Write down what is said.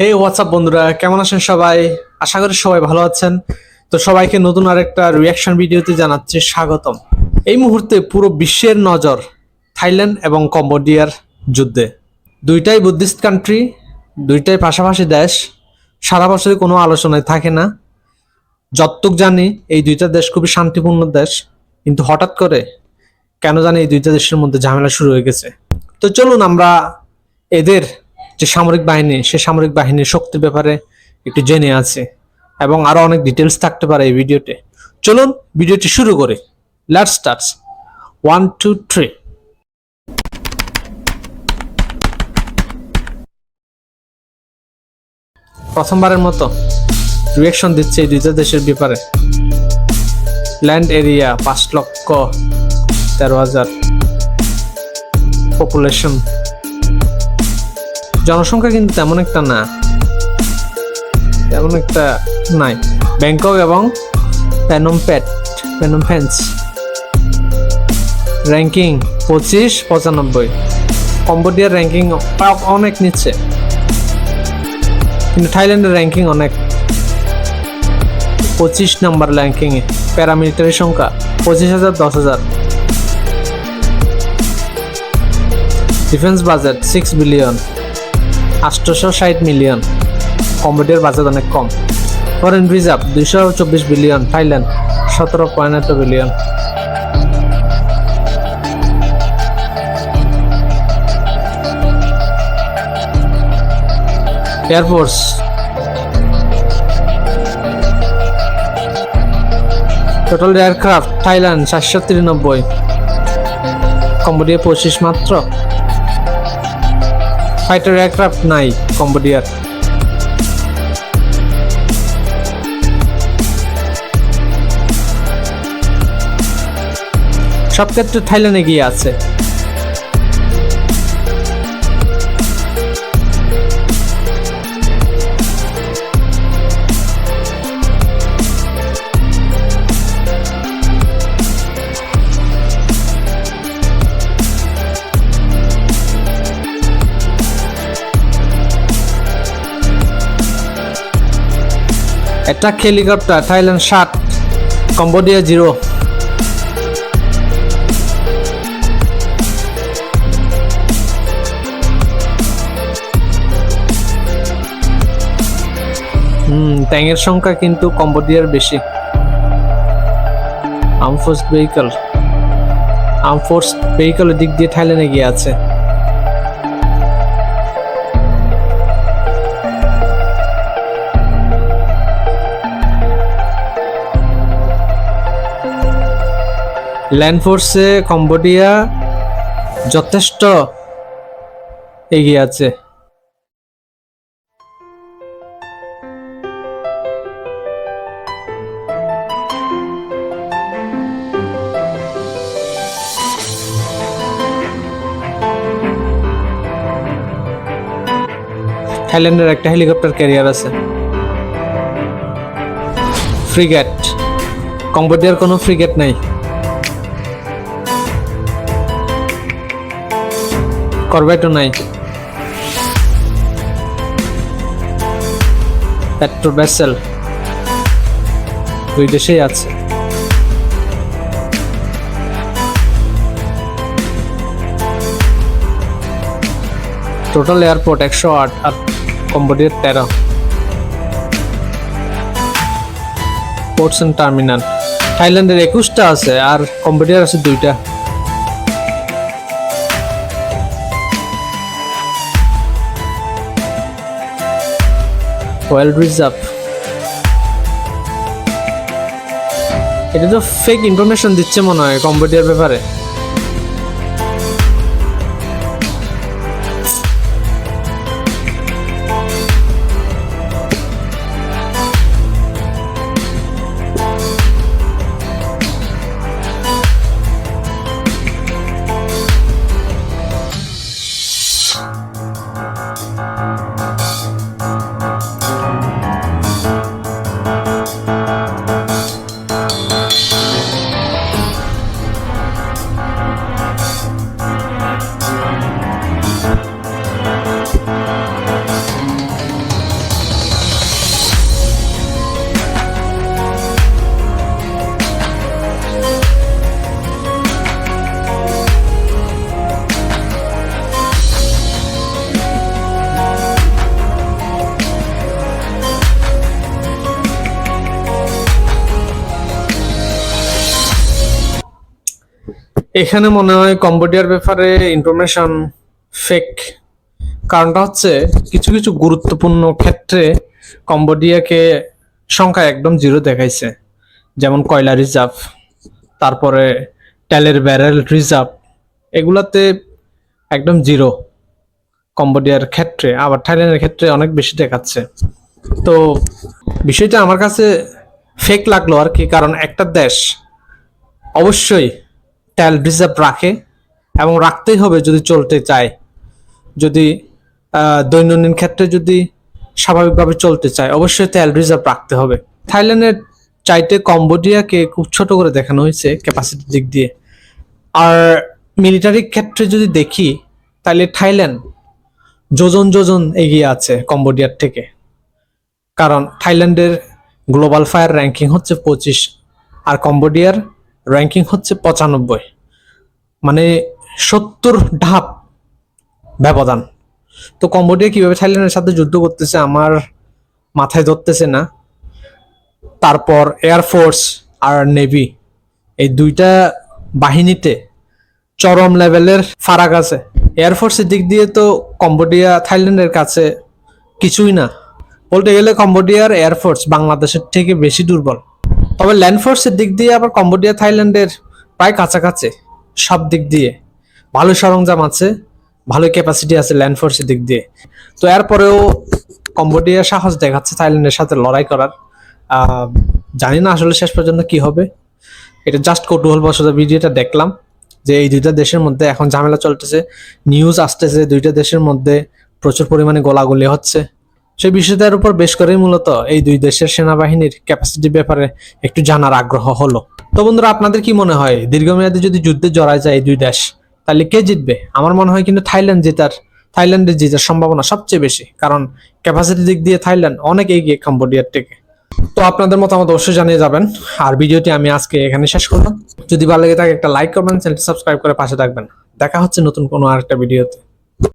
হে WhatsApp বন্ধুরা, কেমন আছেন সবাই? আশা করি সবাই ভালো আছেন। তো সবাইকে নতুন আরেকটা রিয়াকশন ভিডিওতে জানাচ্ছি স্বাগতম। এই মুহূর্তে পুরো বিশ্বের নজর থাইল্যান্ড এবং কম্বোডিয়ার যুদ্ধে। দুইটাই বুদ্ধিস্ট কান্ট্রি, দুইটাই পাশাপাশি দেশ, সারা বছরই কোনো আলোচনায় থাকে না। যতটুক জানি এই দুইটা দেশ খুবই শান্তিপূর্ণ দেশ, কিন্তু হঠাৎ করে কেন জানি এই দুইটা দেশের মধ্যে ঝামেলা শুরু হয়ে গেছে। তো চলুন আমরা এদের যে সামরিক বাহিনী, সে সামরিক বাহিনীর শক্তির ব্যাপারে একটু জেনে আছে এবং আরো অনেক ডিটেলস থাকতে পারে এই ভিডিওতে। চলুন ভিডিওটি শুরু করি। Let's start. 1 2 3। প্রথমবারের মতো রিঅ্যাকশন দিচ্ছে এই দুইটা দেশের ব্যাপারে। ল্যান্ড এরিয়া 5,13,000, পপুলেশন, জনসংখ্যা কিন্তু তেমন একটা নাই। ব্যাংকক এবং পেনমপেন্স র্যাঙ্কিং 25-95। কম্বোডিয়ার র্যাঙ্কিং অনেক নিচ্ছে, কিন্তু থাইল্যান্ডের র্যাঙ্কিং অনেক 25 নম্বর র্যাঙ্কিংয়ে। প্যারামিলিটারি সংখ্যা 25,000 10,000। Defence budget 6 billion, 860 million. কম্বোডিয়ার বাজেট অনেক কম। Foreign reserve 224 billion, Thailand 17.8 billion. Air force total aircraft Thailand 793, Cambodia 25 মাত্র। ফাইটার এয়ারক্রাফট নাই কম্বোডিয়ার। সব ক্ষেত্রে থাইল্যান্ড এগিয়ে আছে। Attack helicopter Thailand 7, Cambodia 0। ট্যাঙ্কের সংখ্যা কিন্তু কম্বোডিয়ার বেশি। আর্মফোর্স ভেহিকলের দিক দিয়ে থাইল্যান্ড এগিয়ে আছে। ল্যান্ড ফোর্সে কম্বোডিয়া যথেষ্ট এগিয়ে আছে। থাইল্যান্ডের একটা হেলিকপ্টার ক্যারিয়ার আছে। ফ্রিগেট, কম্বোডিয়ার কোনো ফ্রিগেট নাই। করভেটও নাই। পেট্রো ভেসেল দুই দেশেই আছে। টোটাল এয়ারপোর্ট 108 আর কম্বোডিয়ার 13। পোর্টস এন্ড টার্মিনাল থাইল্যান্ডের 21টা আছে আর কম্বোডিয়ার আছে 2টা। অয়েল রিজার্ভ, এটা তো ফেক ইনফরমেশন দিচ্ছে মনে হয় কম্বোডিয়ার ব্যাপারে। এখানে মনে হয় কম্বোডিয়ার ব্যাপারে ইনফরমেশন ফেক। কারণটা হচ্ছে কিছু কিছু গুরুত্বপূর্ণ ক্ষেত্রে কম্বোডিয়াকে সংখ্যা একদম জিরো দেখাইছে, যেমন কয়লা রিজার্ভ, তারপরে তেলের ব্যারেল রিজার্ভ, এগুলাতে একদম জিরো কম্বোডিয়ার ক্ষেত্রে। আবার থাইল্যান্ডের ক্ষেত্রে অনেক বেশি দেখাচ্ছে। তো বিষয়টা আমার কাছে ফেক লাগলো আর কি, কারণ একটা দেশ অবশ্যই তেল রিজার্ভ রাখে এবং রাখতেই হবে যদি চলতে চায়, যদি দৈনন্দিন ক্ষেত্রে যদি স্বাভাবিকভাবে চলতে চায়, অবশ্যই তেল রিজার্ভ রাখতে হবে। থাইল্যান্ডের চাইতে কম্বোডিয়াকে খুব ছোট করে দেখানো হয়েছে ক্যাপাসিটির দিক দিয়ে। আর মিলিটারি ক্ষেত্রে যদি দেখি তাহলে থাইল্যান্ড যোজন যোজন এগিয়ে আছে কম্বোডিয়ার থেকে। কারণ থাইল্যান্ডের গ্লোবাল ফায়ার র্যাঙ্কিং হচ্ছে 25 আর কম্বোডিয়ার র্যাঙ্কিং হচ্ছে 95, মানে 70 ধাপ ব্যবধান। তো কম্বোডিয়া কিভাবে থাইল্যান্ডের সাথে যুদ্ধ করতেছে আমার মাথায় ধরতেছে না। তারপর এয়ারফোর্স আর নেভি, এই দুইটা বাহিনীতে চরম লেভেলের ফারাক আছে। এয়ারফোর্সের দিক দিয়ে তো কম্বোডিয়া থাইল্যান্ডের কাছে কিছুই না, বলতে গেলে কম্বোডিয়ার এয়ারফোর্স বাংলাদেশের থেকে বেশি দুর্বল। তবে ল্যান্ড ফোর্সের দিক দিয়ে আবার কম্বোডিয়া থাইল্যান্ডের প্রায় কাছাকাছি। সব দিক দিয়ে ভালো সরঞ্জাম আছে, ভালো ক্যাপাসিটি আছে ল্যান্ড ফোর্সের দিক দিয়ে। তো এরপরেও কম্বোডিয়া সাহস দেখাচ্ছে থাইল্যান্ডের সাথে লড়াই করার। জানি না আসলে শেষ পর্যন্ত কি হবে, এটা জাস্ট কৌতূহলবশত ভিডিওটা দেখলাম যে এই দুইটা দেশের মধ্যে এখন ঝামেলা চলতেছে, নিউজ আসতেছে দুইটা দেশের মধ্যে প্রচুর পরিমাণে গোলাগুলি হচ্ছে। সেই বিষয়টার উপর বেশ করেই মূলত এই দুই দেশের সেনাবাহিনীর ক্যাপাসিটি ব্যাপারে একটু জানার আগ্রহ হলো। তো বন্ধুরা, আপনাদের কি মনে হয় দীর্ঘমেয়াদে যদি যুদ্ধে জড়ায় যায় এই দুই দেশ তাহলে কে জিতবে? আমার মনে হয় কিন্তু থাইল্যান্ডের জেতার সম্ভাবনা সবচেয়ে বেশি, কারণ ক্যাপাসিটি দিক দিয়ে থাইল্যান্ড অনেক এগিয়ে কম্বোডিয়ার থেকে। তো আপনাদের মতামত অবশ্যই জানিয়ে যাবেন। আর ভিডিওটি আমি আজকে এখানে শেষ করলাম। যদি ভালো লাগে থাকে একটা লাইক করবেন, চ্যানেলটি সাবস্ক্রাইব করে পাশে থাকবেন। দেখা হচ্ছে নতুন কোনো আরেকটা ভিডিওতে।